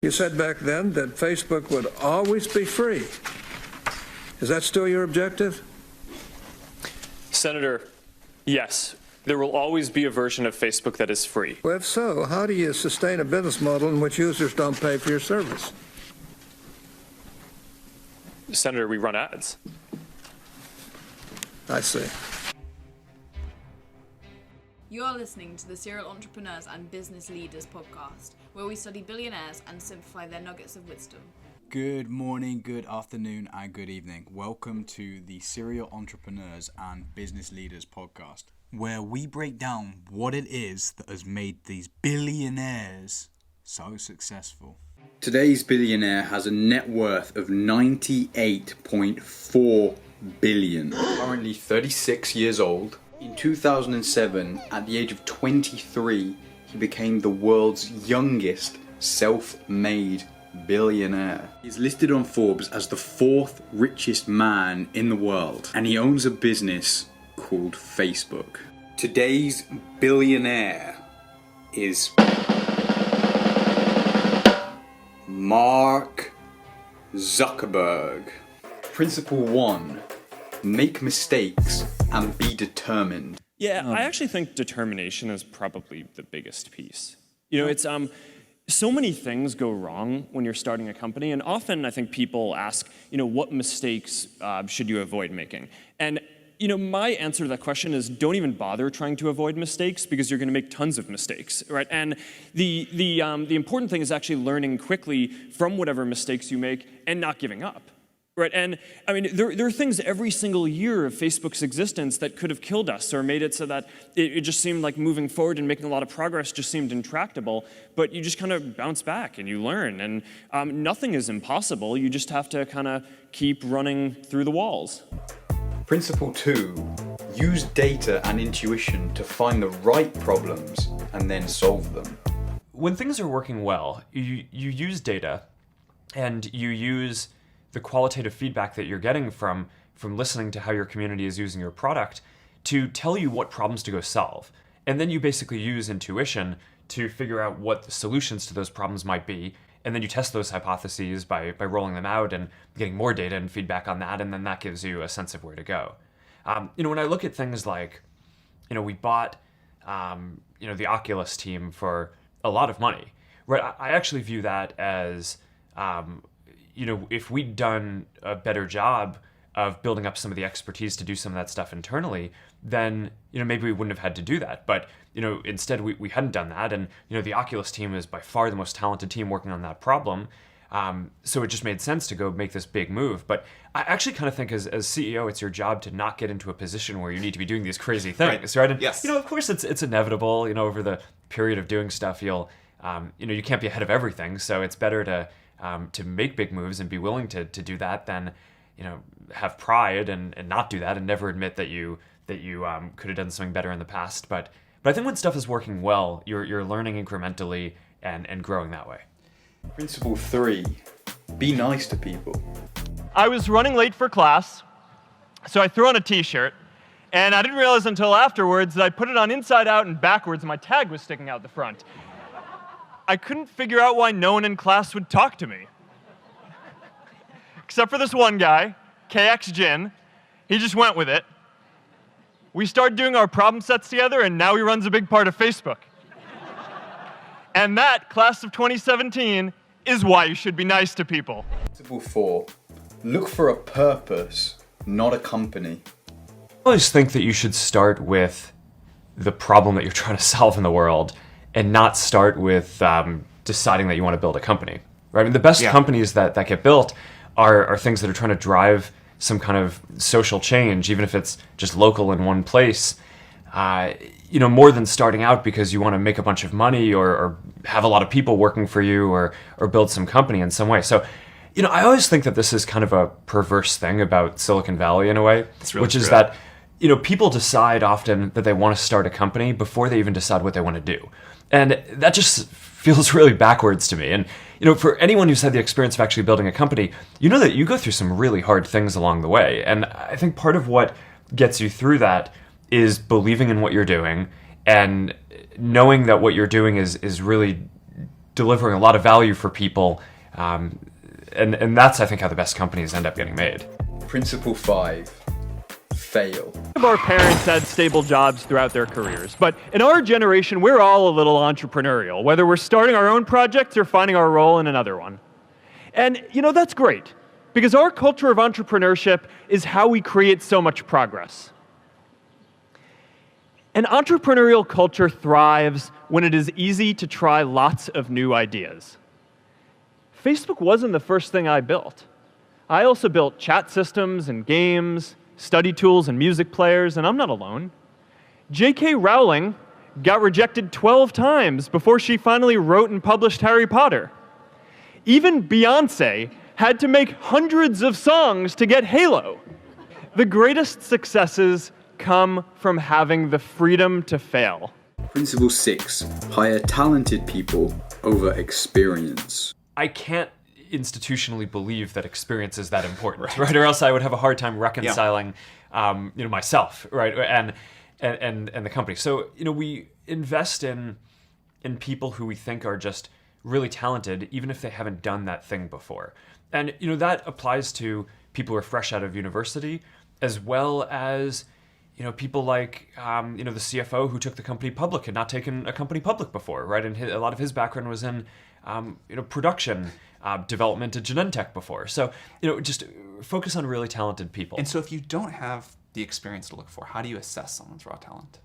You said back then that Facebook would always be free. Is that still your objective? Senator, yes. There will always be a version of Facebook that is free. Well, if so, how do you sustain a business model in which users don't pay for your service? Senator, we run ads. I see. You are listening to the Serial Entrepreneurs and Business Leaders podcast, where we study billionaires and simplify their nuggets of wisdom. Good morning, good afternoon, and good evening. Welcome to the Serial Entrepreneurs and Business Leaders podcast, where we break down what it is that has made these billionaires so successful. Today's billionaire has a net worth of 98.4 billion. Currently 36 years old. In 2007, at the age of 23, he became the world's youngest self-made billionaire. He's listed on Forbes as the 4th richest man in the world, and he owns a business called Facebook. Today's billionaire is Mark Zuckerberg. Principle 1. Make mistakes and be determined. Yeah, I actually think determination is probably the biggest piece. You know, it's so many things go wrong when you're starting a company, and often I think people ask, what mistakes should you avoid making? And my answer to that question is don't even bother trying to avoid mistakes because you're going to make tons of mistakes, right? And the important thing is actually learning quickly from whatever mistakes you make and not giving up. Right, and I mean, there are things every single year of Facebook's existence that could have killed us or made it so that it just seemed like moving forward and making a lot of progress just seemed intractable, but you just kind of bounce back and you learn, and nothing is impossible. You just have to kind of keep running through the walls. Principle 2. Use data and intuition to find the right problems and then solve them. When things are working well, you use data and you use the qualitative feedback that you're getting from listening to how your community is using your product to tell you what problems to go solve. And then you basically use intuition to figure out what the solutions to those problems might be. And then you test those hypotheses by rolling them out and getting more data and feedback on that. And then that gives you a sense of where to go. When I look at things like, we bought, the Oculus team for a lot of money, right? I actually view that as, if we'd done a better job of building up some of the expertise to do some of that stuff internally, then, maybe we wouldn't have had to do that. But, instead we hadn't done that. And, the Oculus team is by far the most talented team working on that problem. So it just made sense to go make this big move. But I actually kind of think as CEO, it's your job to not get into a position where you need to be doing these crazy things, right? And, Yes. Of course it's inevitable, over the period of doing stuff, you'll, you can't be ahead of everything. So it's better to make big moves and be willing to do that than, have pride and not do that and never admit that you could have done something better in the past. But I think when stuff is working well, you're learning incrementally and growing that way. Principle 3. Be nice to people. I was running late for class, so I threw on a t-shirt, and I didn't realize until afterwards that I put it on inside out and backwards and my tag was sticking out the front. I couldn't figure out why no one in class would talk to me. Except for this one guy, KX Jin. He just went with it. We started doing our problem sets together, and now he runs a big part of Facebook. And that, class of 2017, is why you should be nice to people. Principle 4. Look for a purpose, not a company. I always think that you should start with the problem that you're trying to solve in the world and not start with deciding that you want to build a company, right? I mean, the best companies that get built are things that are trying to drive some kind of social change, even if it's just local in one place, more than starting out because you want to make a bunch of money or have a lot of people working for you or build some company in some way. So, I always think that this is kind of a perverse thing about Silicon Valley in a way, which is that, people decide often that they want to start a company before they even decide what they want to do. And that just feels really backwards to me. And, for anyone who's had the experience of actually building a company, that you go through some really hard things along the way. And I think part of what gets you through that is believing in what you're doing and knowing that what you're doing is really delivering a lot of value for people. And that's, I think, how the best companies end up getting made. Principle 5, fail. Our parents had stable jobs throughout their careers, but in our generation, we're all a little entrepreneurial, whether we're starting our own projects or finding our role in another one. And, that's great, because our culture of entrepreneurship is how we create so much progress. An entrepreneurial culture thrives when it is easy to try lots of new ideas. Facebook wasn't the first thing I built. I also built chat systems and games, study tools and music players, and I'm not alone. J.K. Rowling got rejected 12 times before she finally wrote and published Harry Potter. Even Beyoncé had to make hundreds of songs to get Halo. The greatest successes come from having the freedom to fail. Principle 6, hire talented people over experience. I can't institutionally believe that experience is that important, right? Or else I would have a hard time reconciling, myself, right, and the company. So, we invest in people who we think are just really talented, even if they haven't done that thing before. And that applies to people who are fresh out of university, as well as people like the CFO who took the company public, had not taken a company public before, right? And a lot of his background was in production development at Genentech before. So just focus on really talented people. And so if you don't have the experience to look for, how do you assess someone's raw talent?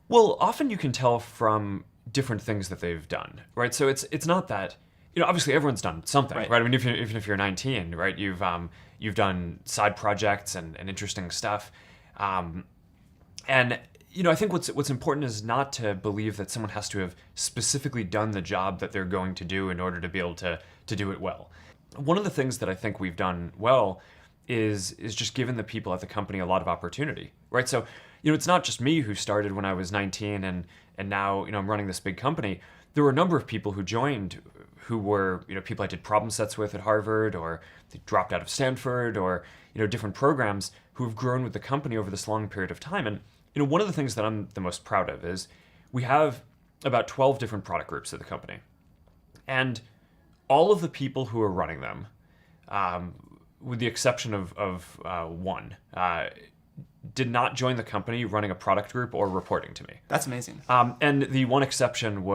Well, often you can tell from different things that they've done, right? So it's not that obviously everyone's done something, right? I mean, even if you're 19, right, you've done side projects and interesting stuff, and I think what's important is not to believe that someone has to have specifically done the job that they're going to do in order to be able to do it well. One of the things that I think we've done well is just given the people at the company a lot of opportunity, right? So it's not just me who started when I was 19 and now I'm running this big company. There were a number of people who joined who were people I did problem sets with at Harvard, or they dropped out of Stanford, or different programs, who have grown with the company over this long period of time. And one of the things that I'm the most proud of is we have about 12 different product groups at the company, and all of the people who are running them, with the exception of one, did not join the company running a product group or reporting to me. That's amazing. And the one exception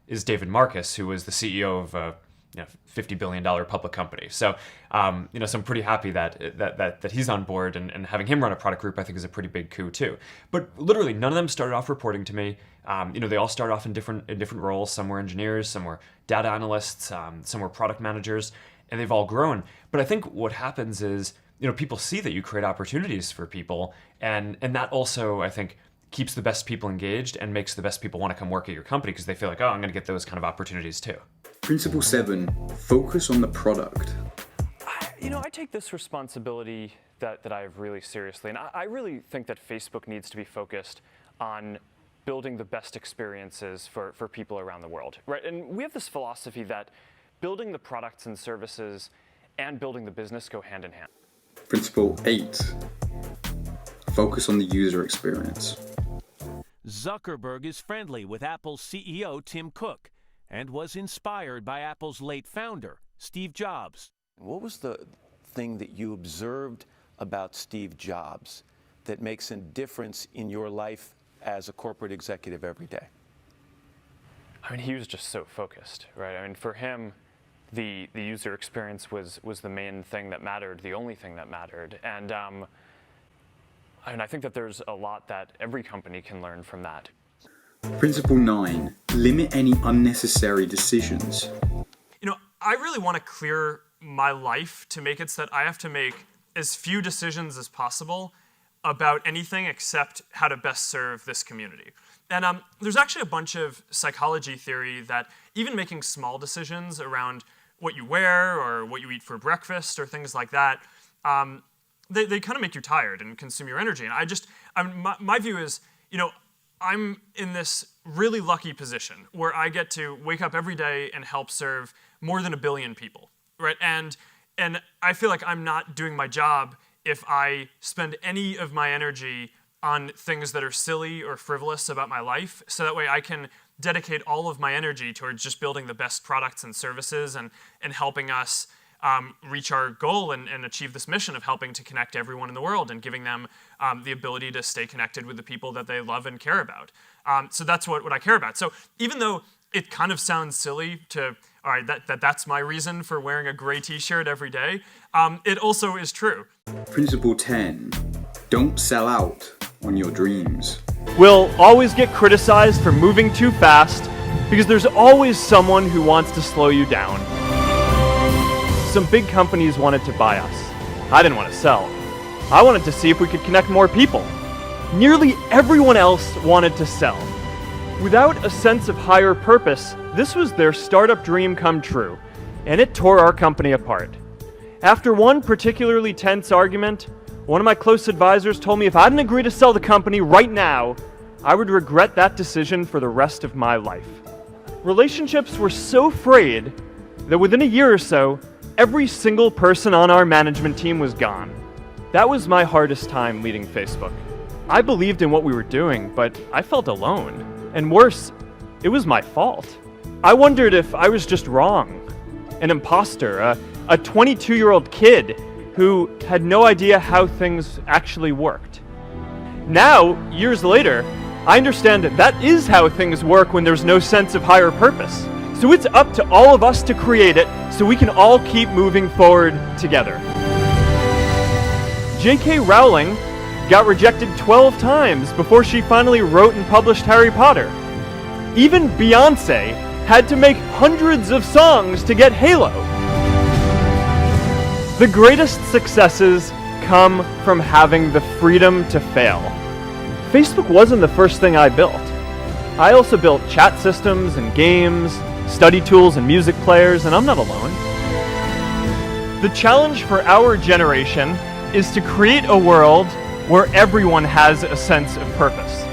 is David Marcus, who was the CEO of a $50 billion public company. So, so I'm pretty happy that he's on board, and having him run a product group, I think, is a pretty big coup too. But literally, none of them started off reporting to me. They all start off in different roles. Some were engineers, some were data analysts, some were product managers, and they've all grown. But I think what happens is, people see that you create opportunities for people, and that also, I think, keeps the best people engaged and makes the best people want to come work at your company because they feel like, oh, I'm going to get those kind of opportunities too. Principle 7, focus on the product. I take this responsibility that I have really seriously, and I really think that Facebook needs to be focused on building the best experiences for people around the world, right? And we have this philosophy that building the products and services and building the business go hand in hand. Principle 8, focus on the user experience. Zuckerberg is friendly with Apple's CEO Tim Cook and was inspired by Apple's late founder, Steve Jobs. What was the thing that you observed about Steve Jobs that makes a difference in your life as a corporate executive every day? I mean, he was just so focused, right? I mean, for him, the user experience was the main thing that mattered, the only thing that mattered. And I think that there's a lot that every company can learn from that. Principle 9, limit any unnecessary decisions. I really want to clear my life to make it so that I have to make as few decisions as possible about anything except how to best serve this community. And there's actually a bunch of psychology theory that even making small decisions around what you wear or what you eat for breakfast or things like that, they kind of make you tired and consume your energy. And my view is, I'm in this really lucky position where I get to wake up every day and help serve more than 1 billion people, right? And I feel like I'm not doing my job if I spend any of my energy on things that are silly or frivolous about my life, so that way I can dedicate all of my energy towards just building the best products and services and helping us reach our goal and achieve this mission of helping to connect everyone in the world and giving them the ability to stay connected with the people that they love and care about. So that's what I care about. So even though it kind of sounds silly to, all right, that's my reason for wearing a gray t-shirt every day, it also is true. Principle 10, don't sell out on your dreams. We'll always get criticized for moving too fast because there's always someone who wants to slow you down. Some big companies wanted to buy us. I didn't want to sell. I wanted to see if we could connect more people. Nearly everyone else wanted to sell. Without a sense of higher purpose, this was their startup dream come true, and it tore our company apart. After one particularly tense argument, one of my close advisors told me if I didn't agree to sell the company right now, I would regret that decision for the rest of my life. Relationships were so frayed that within a year or so, every single person on our management team was gone. That was my hardest time leading Facebook. I believed in what we were doing, but I felt alone. And worse, it was my fault. I wondered if I was just wrong. An imposter, a 22-year-old kid who had no idea how things actually worked. Now, years later, I understand that is how things work when there's no sense of higher purpose. So it's up to all of us to create it so we can all keep moving forward together. J.K. Rowling got rejected 12 times before she finally wrote and published Harry Potter. Even Beyoncé had to make hundreds of songs to get Halo. The greatest successes come from having the freedom to fail. Facebook wasn't the first thing I built. I also built chat systems and games, study tools and music players, and I'm not alone. The challenge for our generation is to create a world where everyone has a sense of purpose.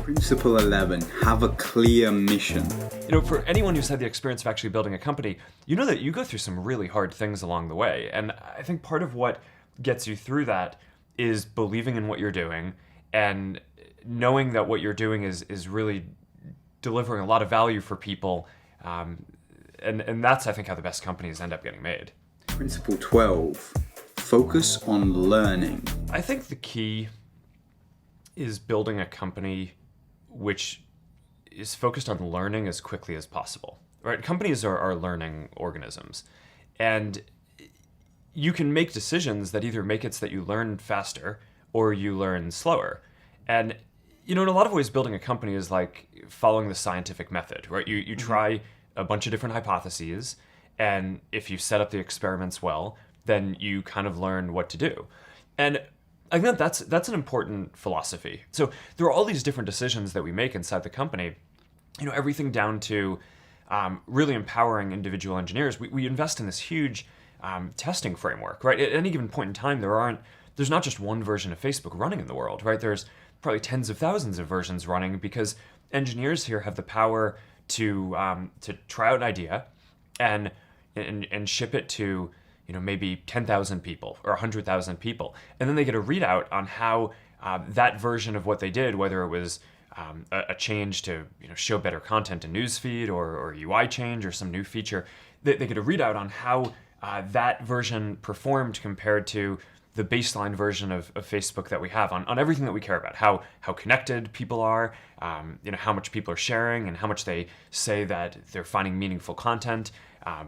Principle 11, have a clear mission. You know, for anyone who's had the experience of actually building a company, you know that you go through some really hard things along the way. And I think part of what gets you through that is believing in what you're doing and knowing that what you're doing is really delivering a lot of value for people. And that's, I think, how the best companies end up getting made. Principle 12, focus on learning. I think the key is building a company which is focused on learning as quickly as possible. Right? Companies are learning organisms. And you can make decisions that either make it so that you learn faster or you learn slower. And, you know, in a lot of ways, building a company is like following the scientific method, right? You try a bunch of different hypotheses, and if you set up the experiments well, then you kind of learn what to do. And I think that's an important philosophy. So there are all these different decisions that we make inside the company, you know, everything down to really empowering individual engineers. We invest in this huge testing framework, right? At any given point in time, there's not just one version of Facebook running in the world, right? There's probably tens of thousands of versions running because engineers here have the power to try out an idea and ship it to, you know, maybe 10,000 people or 100,000 people, and then they get a readout on how that version of what they did, whether it was a change to, you know, show better content in newsfeed or UI change or some new feature, they get a readout on how that version performed compared to the baseline version of Facebook that we have on everything that we care about, how connected people are, you know, how much people are sharing and how much they say that they're finding meaningful content,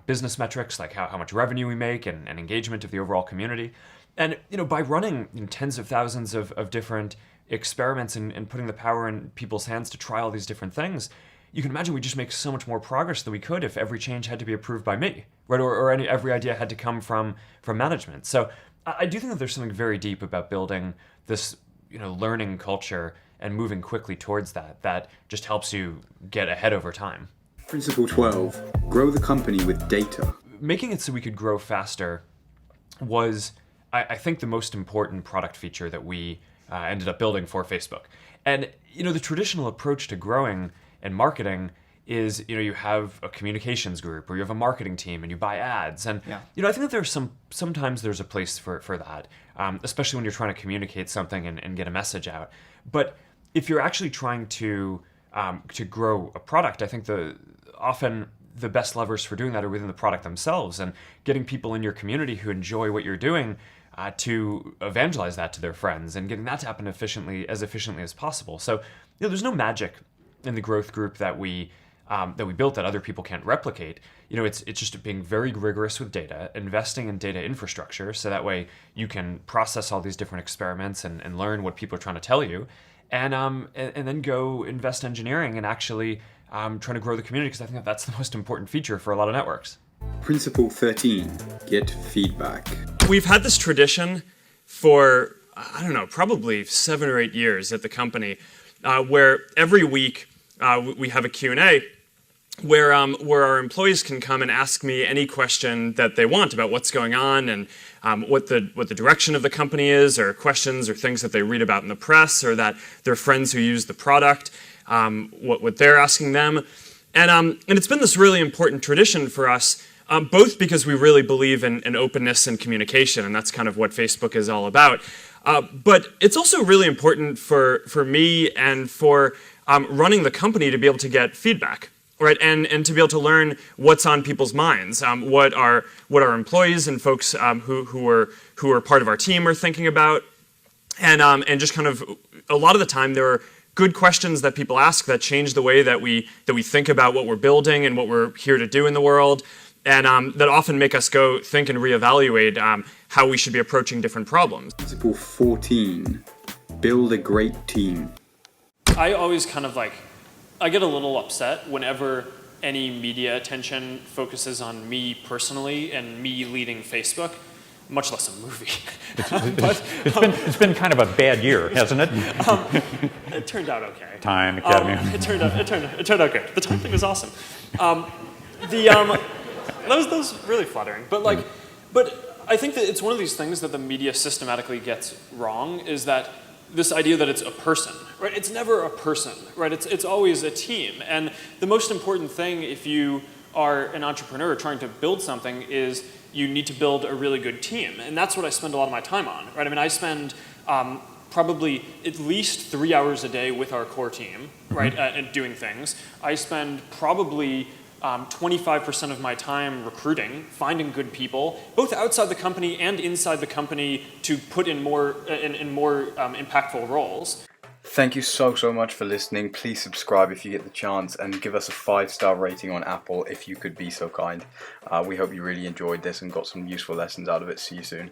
business metrics like how much revenue we make and engagement of the overall community. And, you know, by running tens of thousands of different experiments and putting the power in people's hands to try all these different things, you can imagine we just make so much more progress than we could if every change had to be approved by me, right? Or every idea had to come from management. So I do think that there's something very deep about building this, you know, learning culture and moving quickly towards that just helps you get ahead over time. Principle 12, grow the company with data. Making it so we could grow faster was, I think, the most important product feature that we ended up building for Facebook. And, you know, the traditional approach to growing and marketing is, you have a communications group or you have a marketing team and you buy ads. And, I think that sometimes there's a place for that, especially when you're trying to communicate something and get a message out. But if you're actually trying to grow a product, I think often the best levers for doing that are within the product themselves, and getting people in your community who enjoy what you're doing to evangelize that to their friends and getting that to happen efficiently as possible. So there's no magic in the growth group that we built that other people can't replicate. It's just being very rigorous with data, investing in data infrastructure, so that way you can process all these different experiments and learn what people are trying to tell you, and then go invest engineering and actually trying to grow the community, because I think that's the most important feature for a lot of networks. Principle 13, get feedback. We've had this tradition for, I don't know, probably 7 or 8 years at the company, where every week we have a Q&A where our employees can come and ask me any question that they want about what's going on and what the direction of the company is, or questions or things that they read about in the press, or that their friends who use the product, what they're asking them. And it's been this really important tradition for us, both because we really believe in openness and communication, and that's kind of what Facebook is all about. But it's also really important for me and for running the company to be able to get feedback, right? And to be able to learn what's on people's minds, what our employees and folks who are part of our team are thinking about, and just kind of a lot of the time there are good questions that people ask that change the way that we think about what we're building and what we're here to do in the world, and that often make us go think and reevaluate how we should be approaching different problems. Principle 14, build a great team. I always kind of I get a little upset whenever any media attention focuses on me personally and me leading Facebook, much less a movie. It's been kind of a bad year, hasn't it? It turned out okay. Time, Academy. It turned out good. The time thing was awesome. That was really flattering. But I think that it's one of these things that the media systematically gets wrong, is that this idea that it's a person, right? It's never a person, right? It's always a team. And the most important thing if you are an entrepreneur trying to build something is you need to build a really good team. And that's what I spend a lot of my time on, right? I mean, I spend probably at least 3 hours a day with our core team, right, and doing things. I spend probably 25% of my time recruiting, finding good people, both outside the company and inside the company, to put in more impactful roles. Thank you so much for listening. Please subscribe if you get the chance, and give us a 5-star rating on Apple if you could be so kind. We hope you really enjoyed this and got some useful lessons out of it. See you soon.